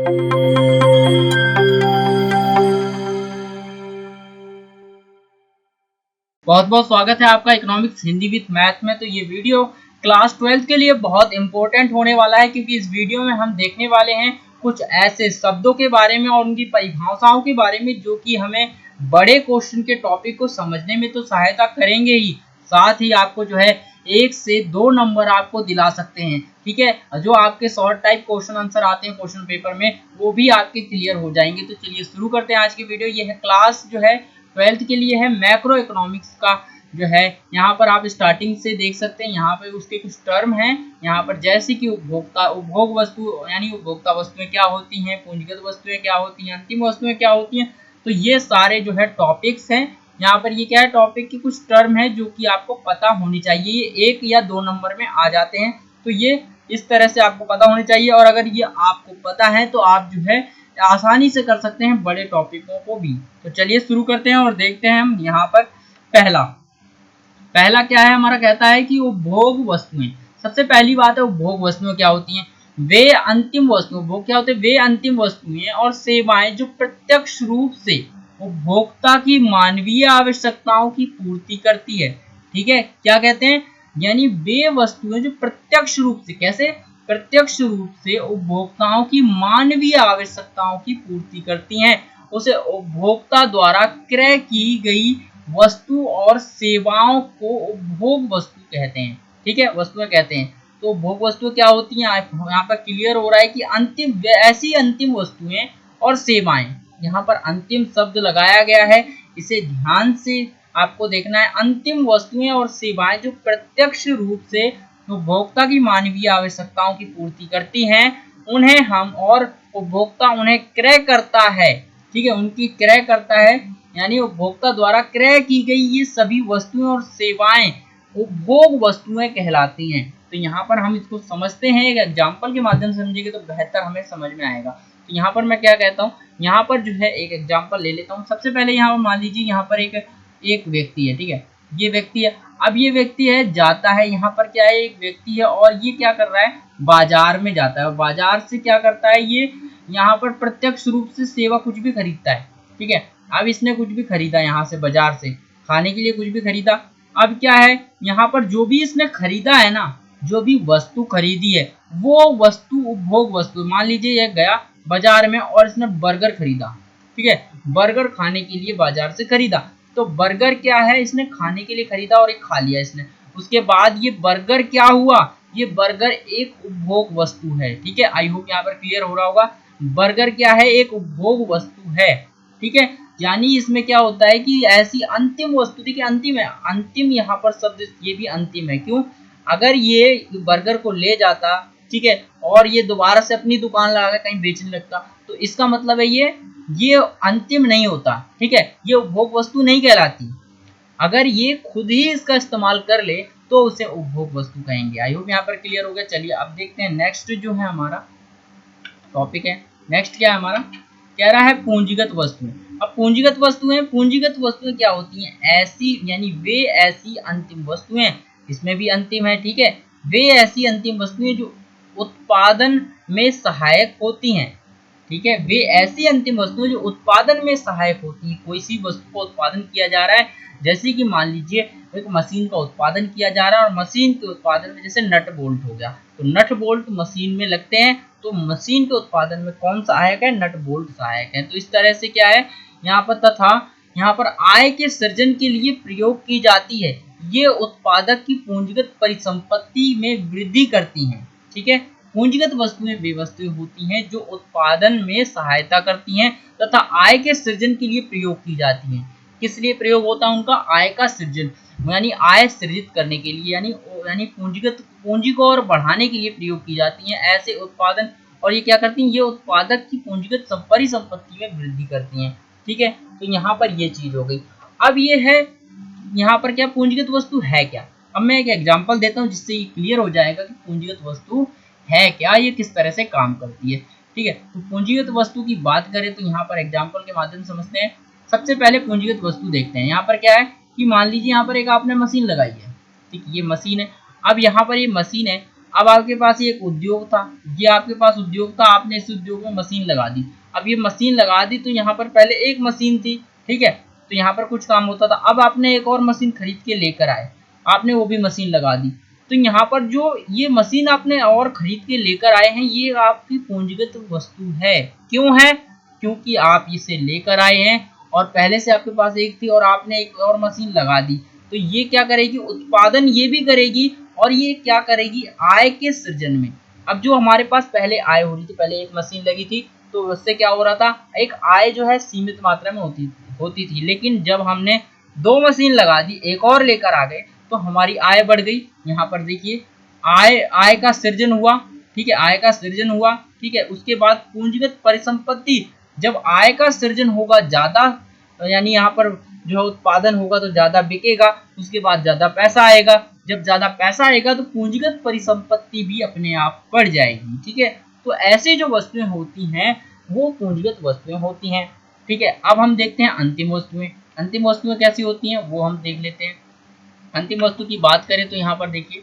बहुत बहुत स्वागत है आपका इकोनॉमिक्स हिंदी विद मैथ में। तो ये वीडियो क्लास 12 के लिए बहुत इंपॉर्टेंट होने वाला है, क्योंकि इस वीडियो में हम देखने वाले हैं कुछ ऐसे शब्दों के बारे में और उनकी परिभाषाओं के बारे में जो कि हमें बड़े क्वेश्चन के टॉपिक को समझने में तो सहायता करेंगे ही, साथ ही आपको जो है 1 से 2 नंबर आपको दिला सकते हैं। ठीक है, जो आपके शॉर्ट टाइप क्वेश्चन आंसर आते हैं क्वेश्चन पेपर में वो भी आपके क्लियर हो जाएंगे। तो चलिए शुरू करते हैं आज की वीडियो। ये है क्लास जो है 12th के लिए है मैक्रो इकोनॉमिक्स का जो है। यहाँ पर आप स्टार्टिंग से देख सकते हैं, यहाँ पे उसके कुछ टर्म हैं। यहाँ पर जैसे कि उपभोग वस्तु यानी उपभोक्ता वस्तुएं क्या होती हैं, पूंजीगत वस्तुएं क्या होती हैं, अंतिम वस्तुएं क्या होती हैं। तो ये सारे जो है टॉपिक्स हैं। यहाँ पर ये क्या है, टॉपिक की कुछ टर्म है जो कि आपको पता होनी चाहिए। ये 1 या 2 नंबर में आ जाते हैं, तो ये इस तरह से आपको पता होनी चाहिए। और अगर ये आपको पता है तो आप जो है आसानी से कर सकते हैं बड़े टॉपिकों को भी। तो चलिए शुरू करते हैं और देखते हैं हम यहाँ पर पहला क्या है हमारा, कहता है कि उपभोग वस्तुएं। सबसे पहली बात है उपभोग वस्तुएं क्या होती हैं। वे अंतिम वस्तु, उपभोग क्या होते हैं, वे अंतिम वस्तुएं और सेवाएं जो प्रत्यक्ष रूप से उपभोक्ता की मानवीय आवश्यकताओं की पूर्ति करती है। ठीक है, क्या कहते हैं, यानी वे वस्तुएं जो प्रत्यक्ष रूप से, कैसे, प्रत्यक्ष रूप से उपभोक्ताओं की मानवीय आवश्यकताओं की पूर्ति करती हैं, उसे उपभोक्ता द्वारा क्रय की गई वस्तु और सेवाओं को उपभोग वस्तु कहते हैं। ठीक है, वस्तुएं कहते हैं। तो उपभोग वस्तुएं क्या होती हैं, यहाँ पर क्लियर हो रहा है कि अंतिम, ऐसी अंतिम वस्तुएं और सेवाएं। यहाँ पर अंतिम शब्द लगाया गया है, इसे ध्यान से आपको देखना है। अंतिम वस्तुएं और सेवाएं जो प्रत्यक्ष रूप से उपभोक्ता की मानवीय आवश्यकताओं की पूर्ति करती हैं, उन्हें हम, और उपभोक्ता उन्हें क्रय करता है। ठीक है, उनकी क्रय करता है, यानी उपभोक्ता द्वारा क्रय की गई ये सभी वस्तुएं और सेवाएं उपभोग वस्तुएं कहलाती हैं। तो यहाँ पर हम इसको समझते हैं, एक एग्जाम्पल के माध्यम से समझेंगे तो बेहतर हमें समझ में आएगा। तो यहाँ पर मैं क्या कहता हूँ, यहाँ पर जो है एक एग्जाम्पल ले लेता हूँ। सबसे पहले यहाँ पर मान लीजिए यहाँ पर एक व्यक्ति है। ठीक है, ये व्यक्ति है। अब ये व्यक्ति है जाता है, यहाँ पर क्या है, एक व्यक्ति है और ये क्या कर रहा है, बाजार में जाता है। बाजार से क्या करता है, ये यहाँ पर प्रत्यक्ष रूप से सेवा कुछ भी खरीदता है। ठीक है, अब इसने कुछ भी खरीदा, यहाँ से बाजार से खाने के लिए कुछ भी खरीदा। अब क्या है, यहाँ पर जो भी इसने खरीदा है ना, जो भी वस्तु खरीदी है वो वस्तु उपभोग वस्तु। मान लीजिए यह गया बाजार में और इसने बर्गर खरीदा। ठीक है, बर्गर खाने के लिए बाजार से खरीदा। तो बर्गर क्या है, इसने खाने के लिए खरीदा और एक खा लिया इसने। उसके बाद ये बर्गर क्या हुआ, ये बर्गर एक उपभोग वस्तु है। ठीक है, आई होप यहाँ पर क्लियर हो रहा होगा। बर्गर क्या है, एक उपभोग वस्तु है। ठीक है, यानी इसमें क्या होता है कि ऐसी अंतिम वस्तु, देखिए अंतिम है, अंतिम यहाँ पर शब्द ये भी अंतिम है। क्यों, अगर ये बर्गर को ले जाता, ठीक है, और ये दोबारा से अपनी दुकान लगा कहीं बेचने लगता, तो इसका मतलब है ये अंतिम नहीं होता। ठीक है, ये उपभोग वस्तु नहीं कहलाती। अगर ये खुद ही इसका इस्तेमाल कर ले तो उसे उपभोग वस्तु कहेंगे। आई होप यहाँ पर क्लियर हो गया। चलिए अब देखते हैं नेक्स्ट जो है हमारा टॉपिक है। नेक्स्ट क्या है हमारा, कह रहा है पूंजीगत वस्तुएं। अब पूंजीगत वस्तुएं क्या होती हैं, ऐसी, यानी वे ऐसी अंतिम वस्तुएं, इसमें भी अंतिम है। ठीक है, वे ऐसी अंतिम वस्तुएं जो उत्पादन में सहायक होती हैं। ठीक है, वे ऐसी अंतिम वस्तुएं जो उत्पादन में सहायक होती हैं। कोई सी वस्तु का उत्पादन किया जा रहा है, जैसे कि मान लीजिए एक मशीन का उत्पादन किया जा रहा है और मशीन के उत्पादन में जैसे नट बोल्ट हो गया, तो नट बोल्ट मशीन में लगते हैं, तो मशीन के उत्पादन में कौन सहायक है, नट बोल्ट सहायक है। तो इस तरह से क्या है यहाँ पर, तथा यहाँ पर आय के सृजन के लिए प्रयोग की जाती है। ये उत्पादक की पूंजीगत परिसंपत्ति में वृद्धि करती हैं। ठीक है, पूंजीगत वस्तुएं वे वस्तुएं होती हैं जो उत्पादन में सहायता करती हैं तथा आय के सृजन के लिए प्रयोग की जाती हैं। किस लिए प्रयोग होता है उनका, आय का सृजन, यानी आय सृजित करने के लिए, यानी पूंजी को और बढ़ाने के लिए प्रयोग की जाती हैं ऐसे उत्पादन। और ये क्या करती हैं, ये उत्पादक की पूंजीगत परिसंपत्ति में वृद्धि करती हैं। ठीक है, तो यहाँ पर ये चीज हो गई। अब ये है यहाँ पर क्या, पूंजीगत वस्तु है क्या। अब मैं एक एग्जांपल देता हूँ जिससे ये क्लियर हो जाएगा कि पूंजीगत वस्तु है क्या, ये किस तरह से काम करती है। ठीक है, तो पूंजीगत वस्तु की बात करें तो यहाँ पर एग्जांपल के माध्यम से समझते हैं। सबसे पहले पूंजीगत वस्तु देखते हैं। यहाँ पर क्या है कि मान लीजिए यहाँ पर एक आपने मशीन लगाई है। ठीक, ये मशीन है। अब यहाँ पर ये मशीन है, अब आपके पास ये एक उद्योग था, ये आपके पास उद्योग था, आपने इस उद्योग में मशीन लगा दी। अब ये मशीन लगा दी तो यहाँ पर पहले एक मशीन थी, ठीक है, तो यहाँ पर कुछ काम होता था। अब आपने एक और मशीन खरीद के लेकर आए, आपने वो भी मशीन लगा दी, तो यहाँ पर जो ये मशीन आपने और खरीद के लेकर आए हैं, ये आपकी पूंजीगत वस्तु है। क्यों है? क्योंकि आप इसे लेकर आए हैं और पहले से आपके पास एक थी और आपने एक और मशीन लगा दी। तो ये क्या करेगी? उत्पादन ये भी करेगी और ये क्या करेगी? आय के सृजन में। अब जो हमारे पास पहले आय हो रही थी, पहले एक मशीन लगी थी तो उससे क्या हो रहा था? एक आय जो है सीमित मात्रा में होती थी, लेकिन जब हमने 2 मशीन लगा दी, एक और लेकर आ गए, तो हमारी आय बढ़ गई। यहाँ पर देखिए आय का सृजन हुआ, ठीक है, आय का सृजन हुआ, ठीक है। उसके बाद पूंजीगत परिसंपत्ति, जब आय का सृजन होगा ज्यादा, यानी यहाँ पर जो उत्पादन होगा तो ज्यादा बिकेगा, उसके बाद ज्यादा पैसा आएगा। जब ज्यादा पैसा आएगा तो पूंजीगत परिसंपत्ति भी अपने आप बढ़ जाएगी, ठीक है। तो ऐसे जो वस्तुएं होती हैं वो पूंजीगत वस्तुएं होती हैं, ठीक है। अब हम देखते हैं अंतिम वस्तुएं। अंतिम वस्तुएं कैसी होती हैं वो हम देख लेते हैं। अंतिम वस्तु की बात करें तो यहाँ पर देखिए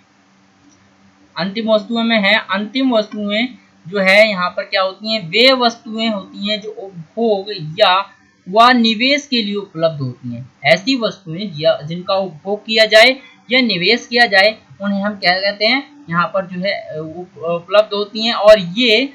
अंतिम वस्तुओं में है, अंतिम वस्तुएं जो है यहाँ पर क्या होती हैं? वे वस्तुएं होती हैं जो उपभोग या व निवेश के लिए उपलब्ध होती हैं। ऐसी वस्तुएं जिनका उपभोग किया जाए या निवेश किया जाए उन्हें हम क्या कहते हैं? यहाँ पर जो है उपलब्ध होती हैं और ये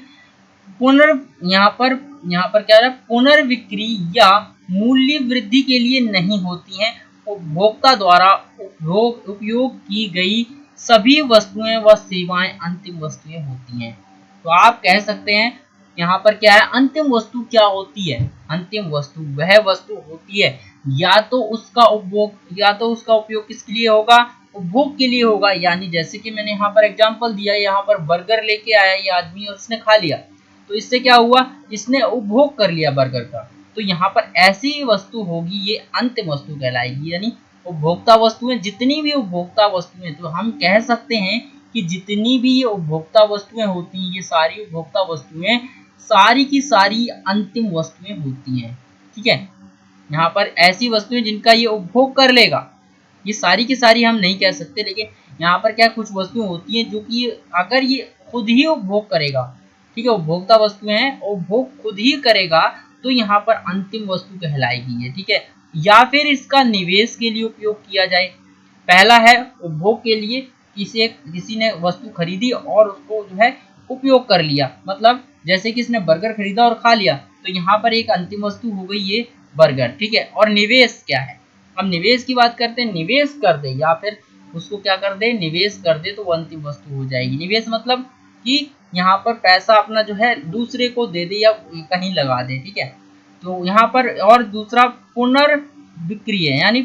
यहाँ पर क्या है? पुनर्विक्री या मूल्य वृद्धि के लिए नहीं होती हैं। उपभोक्ता द्वारा उपयोग की गई सभी वस्तुएं व सेवाएं अंतिम वस्तुएं होती हैं। तो आप कह सकते हैं यहाँ पर क्या है? अंतिम वस्तु क्या होती है? अंतिम वस्तु वह वस्तु होती है या तो उसका उपभोग या तो उसका उपयोग किसके लिए होगा? उपभोग के लिए होगा। यानी जैसे कि मैंने यहाँ पर एग्जांपल दिया, यहाँ पर बर्गर लेके आया ये आदमी और उसने खा लिया, तो इससे क्या हुआ? इसने उपभोग कर लिया बर्गर का। तो यहाँ पर ऐसी वस्तु होगी, ये अंतिम वस्तु कहलाएगी। यानी उपभोक्ता वस्तुएं, जितनी भी उपभोक्ता वस्तुएं, तो हम कह सकते हैं कि जितनी भी ये उपभोक्ता वस्तुएं होती हैं, ये सारी उपभोक्ता वस्तुएं सारी की सारी अंतिम वस्तुएं होती हैं, ठीक है। यहाँ पर ऐसी वस्तुएं जिनका ये उपभोग कर लेगा, ये सारी की सारी हम नहीं कह सकते, लेकिन यहाँ पर क्या कुछ वस्तुएं होती हैं जो कि अगर ये खुद ही उपभोग करेगा, ठीक है, उपभोक्ता वस्तुएं हैं, उपभोग खुद ही करेगा तो यहाँ पर अंतिम वस्तु कहलाएगी ये, ठीक है। या फिर इसका निवेश के लिए उपयोग किया जाए। पहला है उपभोग के लिए, किसी ने वस्तु खरीदी और उसको जो है उपयोग कर लिया, मतलब जैसे कि इसने बर्गर खरीदा और खा लिया, तो यहाँ पर एक अंतिम वस्तु हो गई ये बर्गर, ठीक है। और निवेश क्या है? अब निवेश की बात करते हैं। निवेश कर दे या फिर उसको क्या कर दे? निवेश कर दे, तो वो अंतिम वस्तु हो जाएगी। निवेश मतलब कि यहाँ पर पैसा अपना जो है दूसरे को दे दे या कहीं लगा दे, ठीक है। तो यहाँ पर और दूसरा पुनर्विक्रय है, यानी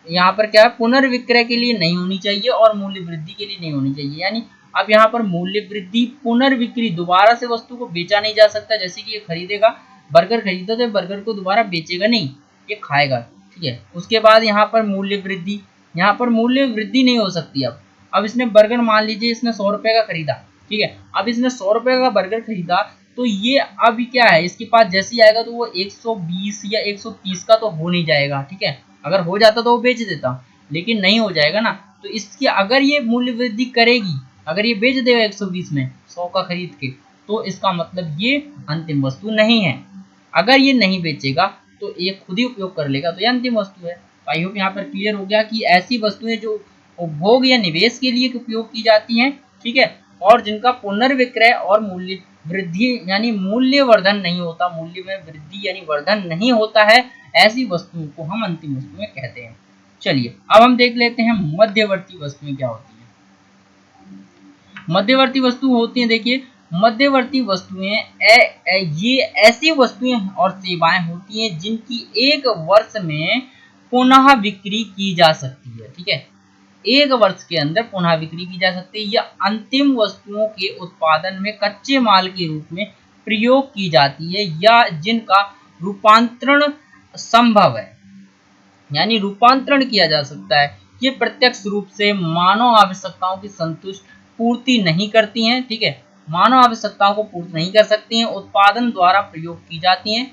यहाँ पर क्या है? पुनर्विक्रय के लिए नहीं होनी चाहिए और मूल्य वृद्धि के लिए नहीं होनी चाहिए। यानी अब यहाँ पर मूल्य वृद्धि, पुनर्विक्री, दोबारा से वस्तु को बेचा नहीं जा सकता। जैसे कि ये खरीदेगा, बर्गर खरीदा तो बर्गर को दोबारा बेचेगा नहीं, ये खाएगा, ठीक है। उसके बाद यहाँ पर मूल्य वृद्धि, यहाँ पर मूल्य वृद्धि नहीं हो सकती। अब इसने बर्गर, मान लीजिए इसने 100 रुपए का खरीदा, ठीक है। अब इसने 100 रुपए का बर्गर खरीदा, तो ये अब क्या है? इसके पास जैसे ही आएगा तो वो 120 या 130 का तो हो नहीं जाएगा, ठीक है। अगर हो जाता तो वो बेच देता, लेकिन नहीं हो जाएगा ना। तो इसकी अगर ये मूल्य वृद्धि करेगी, अगर ये बेच देगा 120 में 100 का खरीद के, तो इसका मतलब ये अंतिम वस्तु नहीं है। अगर ये नहीं बेचेगा तो ये खुद ही उपयोग कर लेगा, तो ये अंतिम वस्तु है। आई होप यहाँ पर क्लियर हो गया कि ऐसी वस्तुएं जो उपभोग या निवेश के लिए उपयोग की जाती हैं, ठीक है, और जिनका पुनर्विक्रय और मूल्य वृद्धि यानी मूल्यवर्धन नहीं होता, मूल्य में वृद्धि यानी वर्धन नहीं होता है, ऐसी वस्तुओं को हम अंतिम वस्तुएं कहते हैं। चलिए अब हम देख लेते हैं मध्यवर्ती वस्तुएं क्या होती हैं। मध्यवर्ती वस्तु होती हैं, देखिए मध्यवर्ती वस्तुएं ये ऐसी वस्तुएं और सेवाएं होती हैं जिनकी एक वर्ष में पुनः बिक्री की जा सकती है, ठीक है। एक वर्ष के अंदर पुनः बिक्री की जा सकती है या अंतिम वस्तुओं के उत्पादन में कच्चे माल के रूप में प्रयोग की जाती है या जिनका रूपांतरण संभव है, यानी रूपांतरण किया जा सकता है। ये प्रत्यक्ष रूप से मानव आवश्यकताओं की पूर्ति नहीं करती हैं, ठीक है, मानव आवश्यकताओं को पूर्ति नहीं कर सकती हैं, उत्पादन द्वारा प्रयोग की जाती हैं,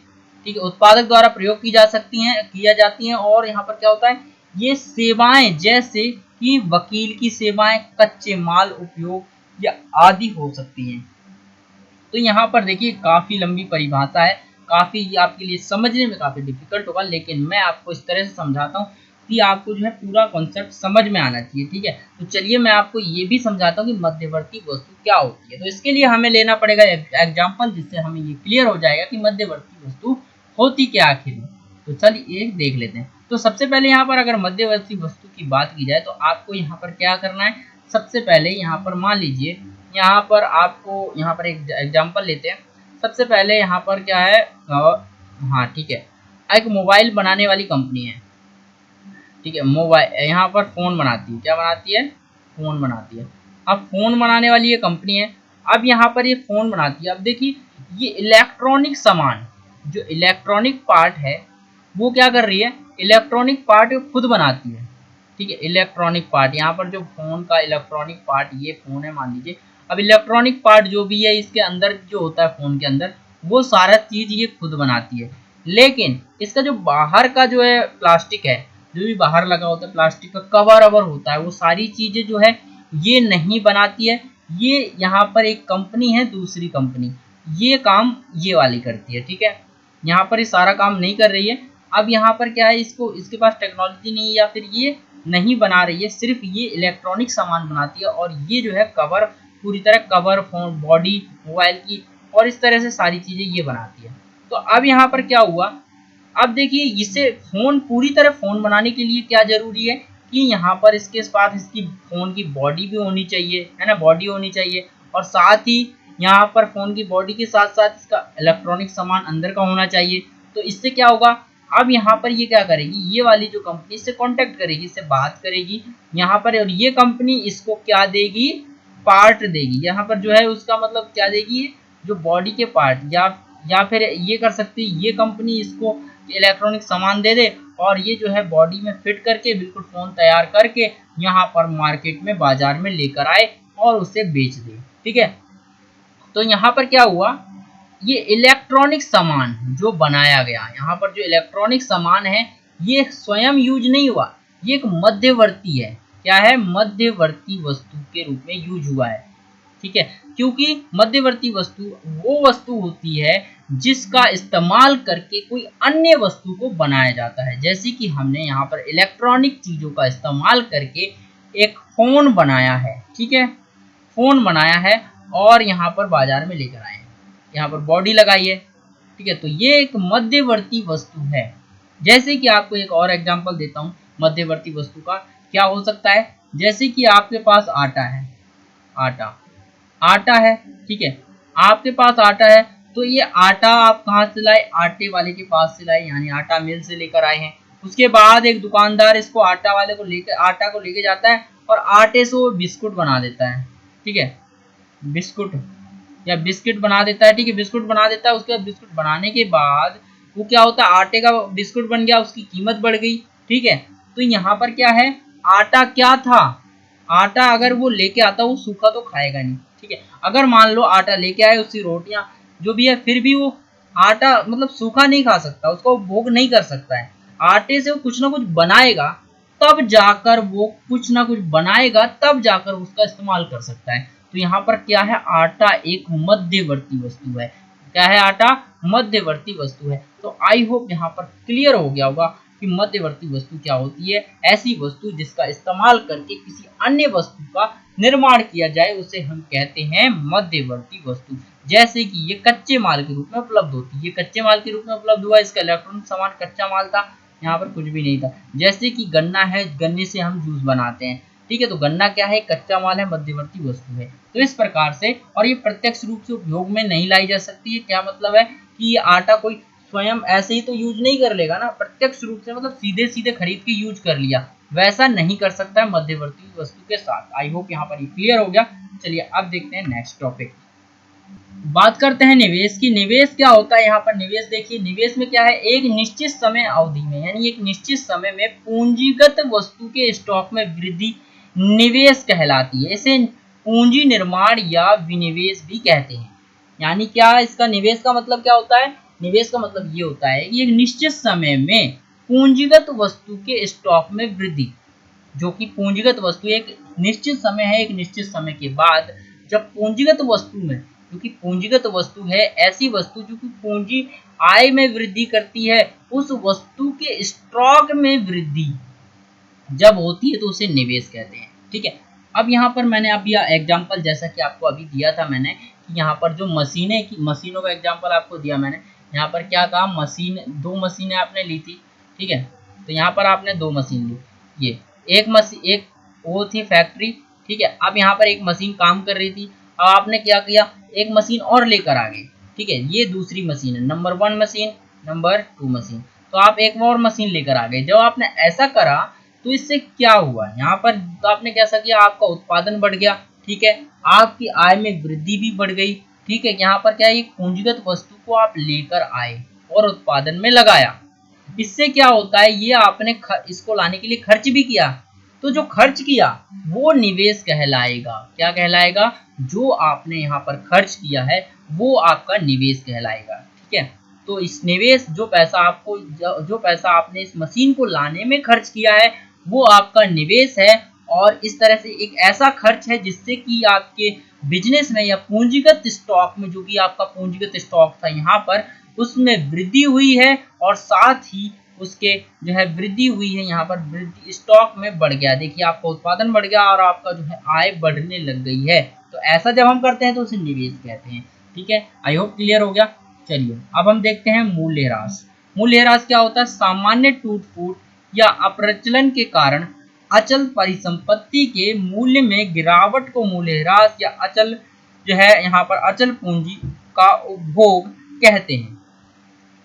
ठीक है, उत्पादक द्वारा प्रयोग की जा सकती हैं, किया जाती हैं। और यहाँ पर क्या होता है? ये सेवाएं जैसे कि वकील की सेवाएं, कच्चे माल उपयोग या आदि हो सकती हैं। तो यहाँ पर देखिए काफी लंबी परिभाषा है, काफी आपके लिए समझने में काफी डिफिकल्ट होगा, लेकिन मैं आपको इस तरह से समझाता हूँ कि आपको जो है पूरा कॉन्सेप्ट समझ में आना चाहिए। ठीक है, तो चलिए मैं आपको ये भी समझाता हूँ कि मध्यवर्ती वस्तु क्या होती है। तो इसके लिए हमें लेना पड़ेगा एग्जाम्पल, जिससे हमें ये क्लियर हो जाएगा कि मध्यवर्ती वस्तु होती क्या आखिर में। तो चलिए एक देख लेते हैं। तो सबसे पहले यहाँ पर अगर मध्यवर्ती वस्तु की बात की जाए तो आपको यहाँ पर क्या करना है, सबसे पहले यहाँ पर मान लीजिए, यहाँ पर आपको यहाँ पर एक एग्जांपल लेते हैं। सबसे पहले यहाँ पर क्या है, हाँ ठीक है, एक मोबाइल बनाने वाली कंपनी है। ठीक है, मोबाइल यहाँ पर फोन बनाती है, क्या बनाती है, फोन बनाती है। अब फोन बनाने वाली ये कंपनी है, अब यहाँ पर ये फोन बनाती है। अब देखिए ये इलेक्ट्रॉनिक सामान, जो इलेक्ट्रॉनिक पार्ट है वो क्या कर रही है, इलेक्ट्रॉनिक पार्ट खुद बनाती है। ठीक है, इलेक्ट्रॉनिक पार्ट, यहाँ पर जो फोन का इलेक्ट्रॉनिक पार्ट, ये फोन है मान लीजिए। अब इलेक्ट्रॉनिक पार्ट जो भी है इसके अंदर जो होता है फोन के अंदर, वो सारा चीज ये खुद बनाती है। लेकिन इसका जो बाहर का जो है प्लास्टिक है, जो भी बाहर लगा होता है प्लास्टिक का कवर अवर होता है, वो सारी चीजें जो है ये नहीं बनाती है। ये यहाँ पर एक कंपनी है, दूसरी कंपनी ये काम ये वाली करती है। ठीक है, यहाँ पर ये सारा काम नहीं कर रही है। अब यहाँ पर क्या है, इसको इसके पास टेक्नोलॉजी नहीं है या फिर ये नहीं बना रही है, सिर्फ ये इलेक्ट्रॉनिक सामान बनाती है। और ये जो है कवर, पूरी तरह कवर, फोन बॉडी मोबाइल की, और इस तरह से सारी चीजें ये बनाती है। तो अब यहाँ पर क्या हुआ, अब देखिए इसे फोन, पूरी तरह फोन बनाने के लिए क्या जरूरी है कि यहाँ पर इसके पास इसकी फोन की बॉडी भी होनी चाहिए, है ना, बॉडी होनी चाहिए। और साथ ही यहाँ पर फोन की बॉडी के साथ साथ इसका इलेक्ट्रॉनिक सामान अंदर का होना चाहिए। तो इससे क्या होगा, अब यहाँ पर ये क्या करेगी, ये वाली जो कंपनी इससे कांटेक्ट करेगी, इससे बात करेगी यहाँ पर, और ये कंपनी इसको क्या देगी, पार्ट देगी। यहाँ पर जो है उसका मतलब क्या देगी, जो बॉडी के पार्ट, या फिर ये कर सकती है ये कंपनी इसको इलेक्ट्रॉनिक सामान दे दे, और ये जो है बॉडी में फिट करके बिल्कुल फोन तैयार करके यहाँ पर मार्केट में, बाजार में लेकर आए और उसे बेच दे। ठीक है, तो यहाँ पर क्या हुआ, ये इलेक्ट्रॉनिक सामान जो बनाया गया, यहाँ पर जो इलेक्ट्रॉनिक सामान है ये स्वयं यूज नहीं हुआ, ये एक मध्यवर्ती है। क्या है, मध्यवर्ती वस्तु के रूप में यूज हुआ है। ठीक है, क्योंकि मध्यवर्ती वस्तु वो वस्तु होती है जिसका इस्तेमाल करके कोई अन्य वस्तु को बनाया जाता है। जैसे कि हमने यहाँ पर इलेक्ट्रॉनिक चीजों का इस्तेमाल करके एक फोन बनाया है। ठीक है, फोन बनाया है और यहाँ पर बाजार में लेकर आए हैं, यहाँ पर बॉडी लगाई है। ठीक है, तो ये एक मध्यवर्ती वस्तु है। जैसे कि आपको एक और एग्जांपल देता हूँ मध्यवर्ती वस्तु का, क्या हो सकता है, जैसे कि आपके पास आटा है, आटा आटा है। ठीक है, आपके पास आटा है, तो ये आटा आप कहाँ से लाए, आटे वाले के पास से लाए, यानी आटा मिल से लेकर आए हैं। उसके बाद एक दुकानदार इसको आटा वाले को लेकर, आटा को लेके जाता है और आटे से वो बिस्कुट बना देता है। ठीक है, बिस्कुट या बिस्किट बना देता है। ठीक है, बिस्कुट बना देता है। उसके बाद बिस्कुट बनाने के बाद वो क्या होता है, आटे का बिस्कुट बन गया, उसकी कीमत बढ़ गई। ठीक है, तो यहाँ पर क्या है, आटा क्या था, आटा अगर वो लेके आता वो सूखा तो खाएगा नहीं। ठीक है, अगर मान लो आटा लेके आए, उसकी रोटियां जो भी है, फिर भी वो आटा मतलब सूखा नहीं खा सकता, उसको भोग नहीं कर सकता है। आटे से वो कुछ ना कुछ बनाएगा, तब जाकर वो कुछ ना कुछ बनाएगा, तब जाकर उसका इस्तेमाल कर सकता है। तो यहाँ पर क्या है, आटा एक मध्यवर्ती वस्तु है। क्या है, आटा मध्यवर्ती वस्तु है। तो आई होप यहाँ पर क्लियर हो गया होगा कि मध्यवर्ती वस्तु क्या होती है। ऐसी वस्तु जिसका इस्तेमाल करके किसी अन्य वस्तु का निर्माण किया जाए उसे हम कहते हैं मध्यवर्ती वस्तु। जैसे कि ये कच्चे माल के रूप में उपलब्ध होती है, ये कच्चे माल के रूप में उपलब्ध हुआ, इसका इलेक्ट्रॉनिक सामान कच्चा माल था, यहाँ पर कुछ भी नहीं था। जैसे कि गन्ना है, गन्ने से हम जूस बनाते हैं। ठीक है, तो गन्ना क्या है, कच्चा माल है, मध्यवर्ती वस्तु है। तो इस प्रकार से, और ये प्रत्यक्ष रूप से उपयोग में नहीं लाई जा सकती है। क्या मतलब है कि ये आटा कोई स्वयं ऐसे ही तो यूज नहीं कर लेगा ना, प्रत्यक्ष रूप से मतलब सीधे सीधे खरीद के यूज कर लिया, वैसा नहीं कर सकता है मध्यवर्ती वस्तु के साथ। आई होप यहाँ पर ये क्लियर हो गया। चलिए अब देखते हैं नेक्स्ट टॉपिक। बात करते हैं निवेश की। निवेश क्या होता है, यहाँ पर निवेश देखिए, निवेश में क्या है, एक निश्चित समय अवधि में, यानी एक निश्चित समय में पूंजीगत वस्तु के स्टॉक में वृद्धि निवेश कहलाती है। इसे पूंजी निर्माण या विनिवेश भी कहते हैं। यानी क्या, इसका निवेश का मतलब क्या होता है, निवेश का मतलब ये होता है कि एक निश्चित समय में पूंजीगत वस्तु के स्टॉक में वृद्धि, जो कि पूंजीगत वस्तु एक निश्चित समय है, एक निश्चित समय के बाद जब पूंजीगत वस्तु में, क्योंकि पूंजीगत वस्तु है ऐसी वस्तु जो कि पूंजी आय में वृद्धि करती है, उस वस्तु के स्टॉक में वृद्धि जब होती है तो उसे निवेश कहते हैं। ठीक है, अब यहाँ पर मैंने अभी एग्जांपल जैसा कि आपको अभी दिया था मैंने कि यहाँ पर जो मशीनें की मशीनों का एग्जांपल आपको दिया मैंने, यहाँ पर क्या कहा, मशीन, दो मशीनें आपने ली थी। ठीक है, तो यहाँ पर आपने दो मशीन ली, ये एक मशीन, एक वो थी फैक्ट्री। ठीक है, अब यहाँ पर एक मशीन काम कर रही थी, अब आपने क्या किया, एक मशीन और लेकर आ गए। ठीक है, ये दूसरी मशीन है, नंबर 1 मशीन, नंबर 2 मशीन, तो आप एक और मशीन लेकर आ गए। जब आपने ऐसा करा तो इससे क्या हुआ, यहाँ पर तो आपने कैसा किया, आपका उत्पादन बढ़ गया। ठीक है, आपकी आय में वृद्धि भी बढ़ गई। ठीक है, यहाँ पर क्या है, एक पूंजीगत वस्तु को आप लेकर आए और उत्पादन में लगाया। इससे क्या होता है, ये आपने इसको लाने के लिए खर्च भी किया, तो जो खर्च किया वो निवेश कहलाएगा। क्या कहलाएगा, जो आपने यहाँ पर खर्च किया है वो आपका निवेश कहलाएगा। ठीक है, तो इस निवेश, जो पैसा आपको, जो पैसा आपने इस मशीन को लाने में खर्च किया है वो आपका निवेश है। और इस तरह से एक ऐसा खर्च है जिससे कि आपके बिजनेस में या पूंजीगत स्टॉक में, जो कि आपका पूंजीगत स्टॉक था यहाँ पर, उसमें वृद्धि हुई है और साथ ही उसके जो है वृद्धि हुई है, यहाँ पर वृद्धि स्टॉक में बढ़ गया। देखिए, आपका उत्पादन बढ़ गया और आपका जो है आय बढ़ने लग गई है। तो ऐसा जब हम करते हैं तो उसे निवेश कहते हैं। ठीक है, आई होप क्लियर हो गया। चलिए अब हम देखते हैं मूल्यह्रास। मूल्यह्रास क्या होता है, सामान्य टूट फूट या अप्रचलन के कारण अचल परिसंपत्ति के मूल्य में गिरावट को मूल्यह्रास या अचल जो है यहाँ पर अचल पूंजी का उपभोग कहते हैं।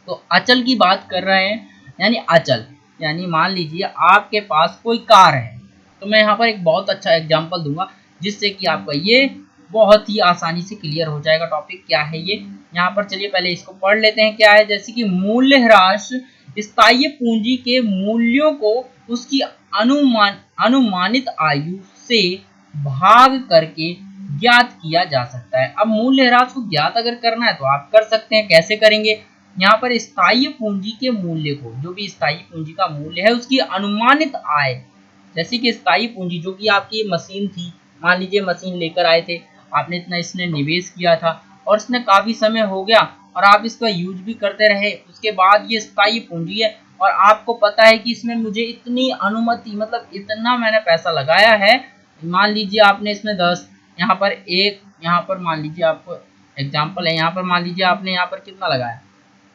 तो अचल की बात कर रहे हैं, यानी अचल, यानी मान लीजिए आपके पास कोई कार है, तो मैं यहाँ पर एक बहुत अच्छा एग्जांपल दूंगा जिससे कि आपका ये बहुत ही आसानी से क्लियर हो जाएगा टॉपिक क्या है ये। यहाँ पर चलिए पहले इसको पढ़ लेते हैं क्या है। जैसे कि मूल्यह्रास स्थायी पूंजी के मूल्यों को उसकी अनुमानित आयु से भाग करके ज्ञात किया जा सकता है। अब मूल्यह्रास को ज्ञात अगर करना है तो आप कर सकते हैं, कैसे करेंगे, यहाँ पर स्थायी पूंजी के मूल्य को, जो भी स्थायी पूंजी का मूल्य है उसकी अनुमानित आय, जैसे कि स्थायी पूंजी जो कि आपकी मशीन थी, मान लीजिए मशीन लेकर आए थे, आपने इतना इसने निवेश किया था और इसने काफी समय हो गया और आप इसका यूज भी करते रहे, उसके बाद ये स्थायी पूंजी है और आपको पता है कि इसमें मुझे इतनी अनुमति, मतलब इतना मैंने पैसा लगाया है। मान लीजिए आपने इसमें 10, यहाँ पर एक, यहाँ पर मान लीजिए आपको एग्जाम्पल है, यहाँ पर मान लीजिए आपने यहाँ पर कितना लगाया,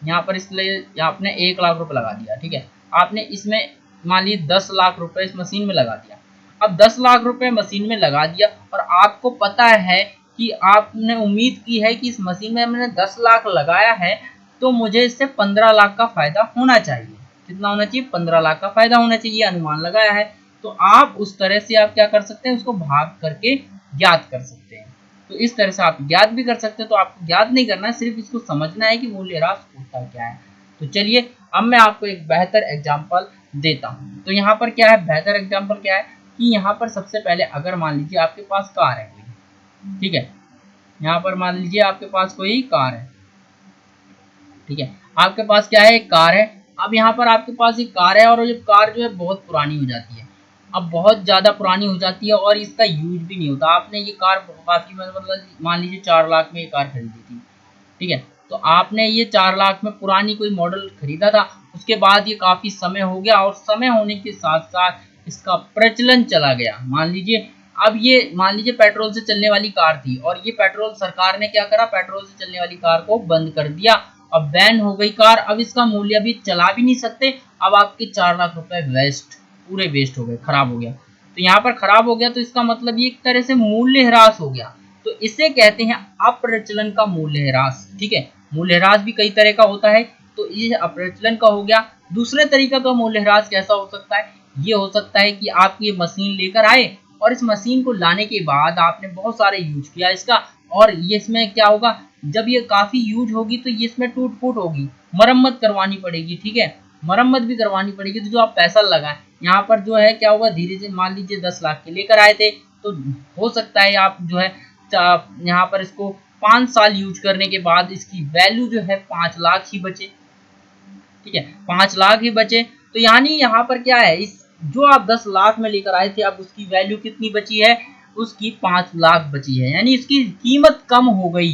यहाँ पर इसलिए आपने 1 लाख रुपए लगा दिया। ठीक है, आपने इसमें मान लीजिए 10 लाख रुपए इस मशीन में लगा दिया। अब 10 लाख रुपए मशीन में लगा दिया और आपको पता है कि आपने उम्मीद की है कि इस मशीन में मैंने 10 लाख लगाया है तो मुझे इससे 15 लाख का फायदा होना चाहिए। कितना होना चाहिए, 15 लाख का फायदा होना चाहिए, अनुमान लगाया है। तो आप उस तरह से आप क्या कर सकते हैं, उसको भाग करके ज्ञात कर सकते हैं। तो इस तरह से आप ज्ञात भी कर सकते हैं। तो आपको ज्ञात नहीं करना है, सिर्फ इसको समझना है कि मूल्यह्रास होता क्या है। तो चलिए अब मैं आपको एक बेहतर एग्जांपल देता हूँ। तो यहाँ पर क्या है, बेहतर एग्जांपल क्या है कि यहाँ पर सबसे पहले अगर मान लीजिए आपके पास कार है कोई, ठीक है, यहाँ पर मान लीजिए आपके पास कोई कार है। ठीक है, आपके पास क्या है, एक कार है। अब यहाँ पर आपके पास एक कार है और ये कार जो है बहुत पुरानी हो जाती है, अब बहुत ज़्यादा पुरानी हो जाती है और इसका यूज भी नहीं होता। आपने ये कार काफ़ी, मतलब मान लीजिए 4 लाख में ये कार खरीदी थी। ठीक है, तो आपने ये 4 लाख में पुरानी कोई मॉडल खरीदा था, उसके बाद ये काफ़ी समय हो गया और समय होने के साथ साथ इसका प्रचलन चला गया। मान लीजिए अब ये, मान लीजिए पेट्रोल से चलने वाली कार थी और ये पेट्रोल, सरकार ने क्या करा, पेट्रोल से चलने वाली कार को बंद कर दिया। अब बैन हो गई कार, अब इसका मूल्य अभी चला भी नहीं सकते। अब आपके 4 लाख रुपए वेस्ट, पूरे वेस्ट हो गए, खराब हो गया। तो यहाँ पर खराब हो गया तो इसका मतलब ये एक तरह से मूल्यह्रास हो गया। तो इसे कहते हैं अप्रचलन का मूल्यह्रास। ठीक है, मूल्यह्रास भी कई तरह का होता है, तो ये अप्रचलन का हो गया। दूसरे तरीका का मूल्यह्रास कैसा हो सकता है, ये हो सकता है कि आप ये मशीन लेकर आए और इस मशीन को लाने के बाद आपने बहुत सारे यूज किया इसका, और ये इसमें क्या होगा, जब ये काफी यूज होगी तो ये इसमें टूट फूट होगी, मरम्मत करवानी पड़ेगी। ठीक है, मरम्मत भी करवानी पड़ेगी। तो जो आप पैसा लगाए यहाँ पर जो है क्या होगा, धीरे धीरे, मान लीजिए 10 लाख के लेकर आए थे, तो हो सकता है आप जो है यहाँ पर इसको 5 साल यूज करने के बाद इसकी वैल्यू जो है 5 लाख ही बचे। ठीक है, 5 लाख ही बचे। तो यानी यहाँ पर क्या है, इस जो आप 10 लाख में लेकर आए थे अब उसकी वैल्यू कितनी बची है, उसकी 5 लाख बची है, यानी इसकी कीमत कम हो गई।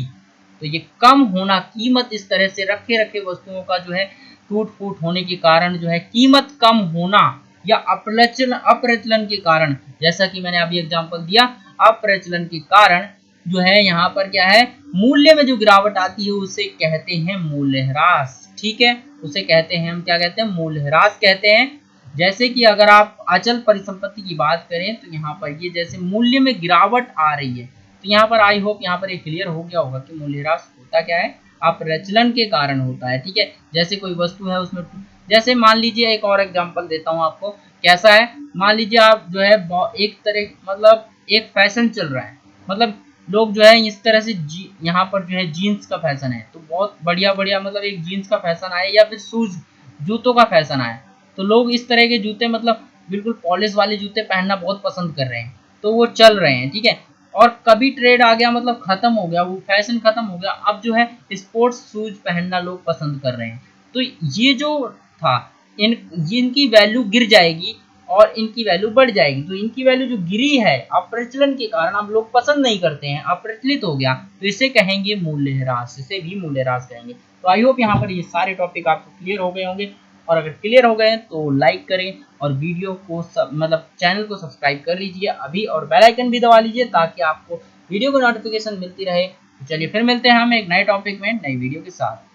तो ये कम होना, कीमत इस तरह से रखे रखे वस्तुओं का जो है टूट फूट होने के कारण जो है कीमत कम होना, या अप्रचलन अप्रचलन के कारण, जैसा कि मैंने अभी एग्जांपल दिया, अप्रचलन के कारण जो है यहाँ पर क्या है, मूल्य में जो गिरावट आती है उसे कहते हैं मूल्यह्रास। ठीक है, उसे कहते हैं, हम क्या कहते हैं, मूल्यह्रास कहते हैं। जैसे कि अगर आप अचल परिसंपत्ति की बात करें तो यहाँ पर ये जैसे मूल्य में गिरावट आ रही है, तो यहाँ पर आई होप यहाँ पर ये क्लियर हो गया होगा कि मूल्यह्रास होता क्या है, अप्रचलन के कारण होता है। ठीक है, जैसे कोई वस्तु है उसमें, जैसे मान लीजिए एक और एग्जांपल देता हूँ आपको, कैसा है, मान लीजिए आप जो है एक तरह मतलब एक फैशन चल रहा है, मतलब लोग जो है इस तरह से यहाँ पर जो है जीन्स का फैशन है, तो बहुत बढ़िया बढ़िया मतलब एक जीन्स का फैशन आया, या फिर शूज जूतों का फैशन आया, तो लोग इस तरह के जूते मतलब बिल्कुल पॉलिश वाले जूते पहनना बहुत पसंद कर रहे हैं, तो वो चल रहे हैं। ठीक है, और कभी ट्रेड आ गया, मतलब खत्म हो गया, वो फैशन खत्म हो गया, अब जो है स्पोर्ट्स शूज पहनना लोग पसंद कर रहे हैं। तो ये जो था, इनकी वैल्यू गिर जाएगी और इनकी वैल्यू बढ़ जाएगी। तो इनकी वैल्यू जो गिरी है अप्रचलन के कारण, अब लोग पसंद नहीं करते हैं, अप्रचलित हो गया, तो इसे कहेंगे मूल्यह्रास, इसे भी मूल्यह्रास कहेंगे। तो आई होप यहाँ पर ये सारे टॉपिक आपको क्लियर हो गए होंगे, और अगर क्लियर हो गए तो लाइक करें और वीडियो को मतलब चैनल को सब्सक्राइब कर लीजिए अभी, और बेल आइकन भी दबा लीजिए ताकि आपको वीडियो को नोटिफिकेशन मिलती रहे। तो चलिए फिर मिलते हैं हम एक नए टॉपिक में नई वीडियो के साथ।